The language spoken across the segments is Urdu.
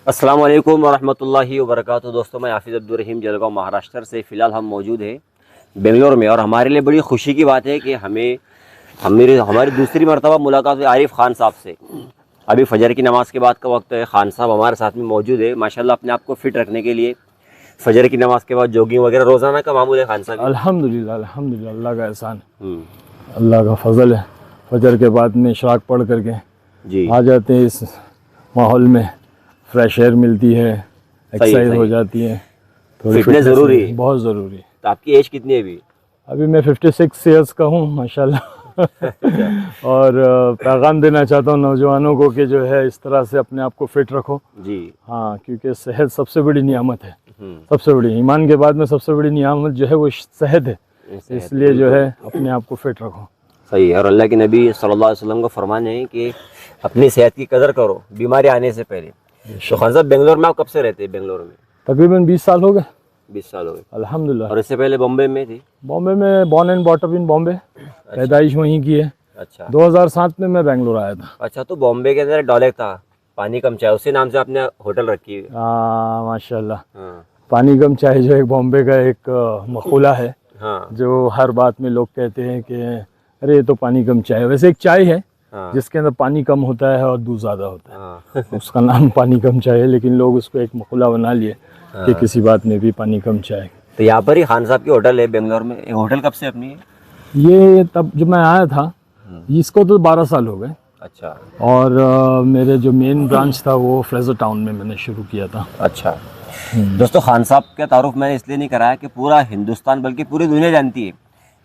السلام علیکم ورحمۃ اللہ وبرکاتہ۔ دوستوں، میں حافظ عبدالرحیم جلگاؤں مہاراشٹر سے فی الحال ہم موجود ہیں بنگلور میں، اور ہمارے لیے بڑی خوشی کی بات ہے کہ ہماری دوسری مرتبہ ملاقات ہوئی عارف خان صاحب سے۔ ابھی فجر کی نماز کے بعد کا وقت ہے، خان صاحب ہمارے ساتھ میں موجود ہے ماشاءاللہ اپنے آپ کو فٹ رکھنے کے لیے۔ فجر کی نماز کے بعد جوگنگ وغیرہ روزانہ کا معمول ہے خان صاحب؟ الحمدللہ اللہ کا احسان، اللہ کا فضل ہے۔ فجر کے بعد میں اشراق پڑھ کر کے جی آ جاتے ہیں، اس ماحول میں فریش ایئر ملتی ہے، ایکسرسائز ہو جاتی ہے، تھوڑی فٹنس ضروری ہے، بہت ضروری ہے۔ تو آپ کی ایج کتنی ہے ابھی؟ ابھی میں 56 ایئرس کا ہوں ماشاءاللہ اور پیغام دینا چاہتا ہوں نوجوانوں کو کہ جو ہے اس طرح سے اپنے آپ کو فٹ رکھو۔ جی ہاں، کیونکہ صحت سب سے بڑی نعمت ہے، سب سے بڑی ایمان کے بعد میں سب سے بڑی نعمت جو ہے وہ صحت ہے، اس لیے جو ہے اپنے آپ کو فٹ رکھو۔ صحیح ہے، اور اللہ کے نبی صلی اللہ علیہ وسلم کا فرمان ہے کہ اپنی صحت کی قدر کرو بیماری آنے سے پہلے۔ تو خان صاحب بنگلور میں آپ کب سے رہتے ہیں؟ بنگلور میں تقریباً 20 سال ہو گئے 20 سال ہو گئے، الحمدللہ۔ اور اس سے پہلے بمبے میں تھی؟ بامبے میں بورن اینڈ بارٹ اپ ان بامبے، پیدائش وہیں کی ہے۔ اچھا 2007 میں بنگلور آیا تھا۔ اچھا، تو بامبے کے اندر ڈالیک تھا، پانی کم چائے، اسی نام سے آپ نے ہوٹل رکھی ہے؟ ماشاءاللہ، ہاں پانی کم چائے جو ایک بامبے کا ایک مقولہ ہے، ہاں جو ہر بات میں لوگ کہتے ہیں کہ ارے یہ تو پانی کم چائے، ویسے ایک چائے ہے ہاں جس کے اندر پانی کم ہوتا ہے اور دودھ زیادہ ہوتا ہاں ہے، اس کا نام پانی کم چائے ہے، لیکن لوگ اس کو ایک مقولہ بنا لیے کہ کسی بات میں بھی پانی کم چائے۔ تو یہاں پر ہی خان صاحب کی ہوٹل ہے بنگلور میں؟ یہ ہوٹل کب سے اپنی ہے؟ یہ تب جب میں آیا تھا، اس کو تو 12 سال ہو گئے، اچھا اور میرے جو مین برانچ تھا وہ فریزر ٹاؤن میں نے شروع کیا تھا۔ اچھا دوستو، خان صاحب کا تعارف میں نے اس لیے نہیں کرایا کہ پورا ہندوستان بلکہ پوری دنیا جانتی ہے۔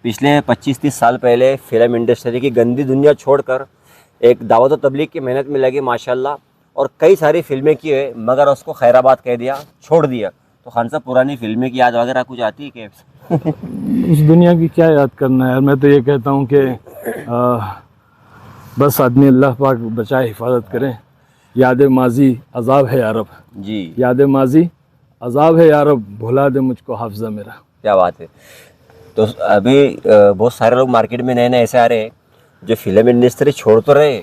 پچھلے 25-30 سال پہلے فلم انڈسٹری کی گندی دنیا چھوڑ کر ایک دعوت و تبلیغ کی محنت میں لگے ماشاءاللہ، اور کئی ساری فلمیں کی ہے، مگر اس کو خیر آباد کہہ دیا، چھوڑ دیا۔ تو خان صاحب پرانی فلمیں کی یاد وغیرہ کچھ آتی ہے کہ؟ اس دنیا کی کیا یاد کرنا ہے یار، میں تو یہ کہتا ہوں کہ بس آدمی اللہ پاک بچائے حفاظت کریں۔ یاد ماضی عذاب ہے یارب، جی یاد ماضی عذاب ہے یارب، بھلا دے مجھ کو حافظہ میرا۔ کیا بات ہے۔ تو ابھی بہت سارے لوگ مارکیٹ میں نئے نئے ایسے آ رہے ہیں جو فلم انڈسٹری چھوڑ تو رہے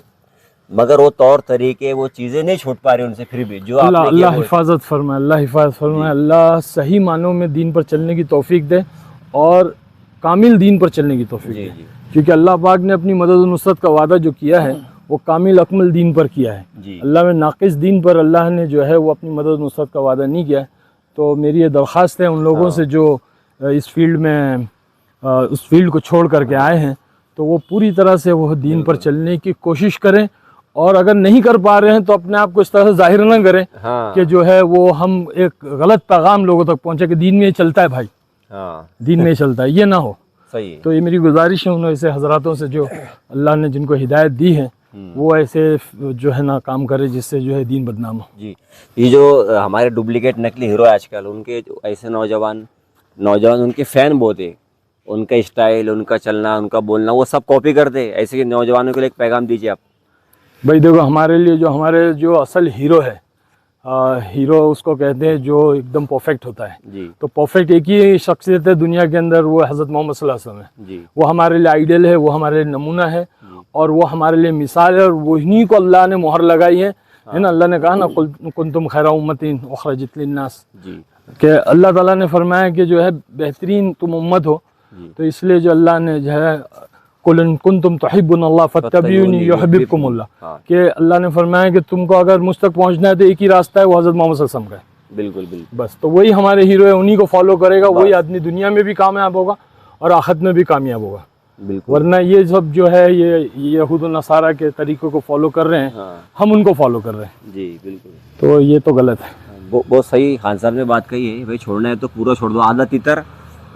مگر وہ طور طریقے وہ چیزیں نہیں چھوٹ پا رہی ان سے، پھر بھی جو آپ نے کیا اللہ حفاظت فرمائے، اللہ حفاظت فرمائے، اللہ صحیح معنوں میں دین پر چلنے کی توفیق دے اور کامل دین پر چلنے کی توفیق جی دے، جی کیونکہ اللہ پاک نے اپنی مدد و نصرت کا وعدہ جو کیا ہے وہ کامل اکمل دین پر کیا ہے۔ جی اللہ میں ناقص دین پر اللہ نے جو ہے وہ اپنی مدد و نصرت کا وعدہ نہیں کیا ہے۔ تو میری یہ درخواست ہے ان لوگوں سے جو اس فیلڈ میں اس فیلڈ کو چھوڑ کر کے آئے ہیں، تو وہ پوری طرح سے وہ دین پر چلنے کی کوشش کریں، اور اگر نہیں کر پا رہے ہیں تو اپنے آپ کو اس طرح سے ظاہر نہ کریں ہاں کہ جو ہے وہ ہم ایک غلط پیغام لوگوں تک پہنچے کہ دین میں یہ چلتا ہے بھائی، ہاں دین میں یہ چلتا ہے، یہ نہ ہو۔ صحیح ہے۔ تو یہ میری گزارش ہے ان ایسے حضراتوں سے جو اللہ نے جن کو ہدایت دی ہے، وہ ایسے جو ہے نا کام کرے جس سے جو ہے دین بدنام ہو۔ جی، یہ جو ہمارے ڈپلیکیٹ نقلی ہیرو آج کل، ان کے جو ایسے نوجوان ان کے فین بہت ہیں، ان کا اسٹائل، ان کا چلنا، ان کا بولنا وہ سب کاپی کرتے ہیں، ایسے کہ نوجوانوں کے لیے ایک پیغام دیجیے آپ۔ بھائی دیکھو، ہمارے جو اصل ہیرو ہے، ہیرو اس کو کہتے ہیں جو ایک دم پرفیکٹ ہوتا ہے۔ جی تو پرفیکٹ ایک ہی شخصیت ہے دنیا کے اندر، وہ حضرت محمد صلی اللہ علیہ وسلم ہے۔ جی وہ ہمارے لیے آئیڈل ہے، وہ ہمارے لیے نمونہ ہے، اور وہ ہمارے لیے مثال ہے، اور وہی کو اللہ نے مہر لگائی ہے نا۔ اللہ نے کہا نا کنتم خیر امۃ اخرجت للناس، جی کہ اللہ تعالیٰ نے فرمایا کہ جو ہے بہترین تم امت ہو، تو اس لیے جو اللہ نے جو ہے قل ان کنتم تحبون اللہ فاتبعونی یحببکم اللہ، کہ اللہ نے فرمایا کہ تم کو اگر مجھ تک پہنچنا ہے تو ایک ہی راستہ ہے، وہ حضرت محمد صلی اللہ علیہ وسلم کا ہے۔ بالکل بالکل بس تو وہی ہمارے ہیرو ہے، انہی کو فالو کرے گا، وہی آدمی دنیا میں بھی کامیاب ہوگا اور آخرت میں بھی کامیاب ہوگا۔ بالکل، ورنہ یہ سب جو ہے یہ یہود و نصارہ کے طریقوں کو فالو کر رہے ہیں، ہاں ہم ان کو فالو کر رہے ہیں، جی بالکل، تو یہ تو غلط ہے۔ بہت صحیح خان صاحب نے بات کہی ہے، بھائی چھوڑنا ہے تو پورا چھوڑ دو، آدھا تتر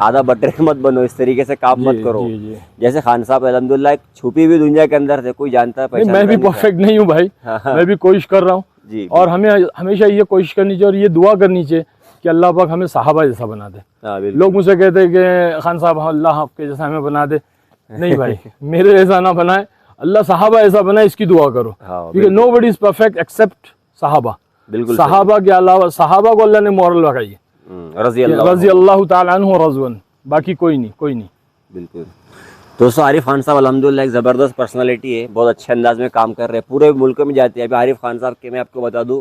آدھا بٹر مت بنو، اس طریقے سے کام مت کرو۔ جی جی، جیسے خان صاحب الحمدللہ ایک چھپی ہوئی دنیا کے اندر تھے، کوئی جانتا ہے نہیں، پہچانتا میں بھی نہیں تھا۔ پرفیکٹ نہیں ہوں بھائی، میں بھی کوشش کر رہا ہوں، جی اور ہمیں ہمیشہ یہ کوشش کرنی چاہیے اور یہ دعا کرنی چاہیے کہ اللہ پاک ہمیں صحابہ جیسا بنا دے۔ ہاں بالکل، لوگ مجھ سے کہتے ہیں کہ خان صاحب اللہ آپ کے جیسا ہمیں بنا دے، نہیں بھائی، میرے جیسا نہ بنائے، اللہ صحابہ ایسا بنائے، اس کی دعا کرو، ہاں کیونکہ نو بڈی از پرفیکٹ ایکسیپٹ صحابہ۔ بالکل صحابہ کے علاوہ صحابہ کو اللہ نے مہر لگائی ہے، رضی اللہ رضی اللہ تعالیٰ عنہ رضوان، باقی کوئی نہیں۔ بالکل۔ دوستو، عارف خان صاحب الحمدللہ ایک زبردست پرسنالٹی ہے، بہت اچھے انداز میں کام کر رہے ہیں، پورے ملک میں جاتے ہیں۔ ابھی عارف خان صاحب کے میں آپ کو بتا دوں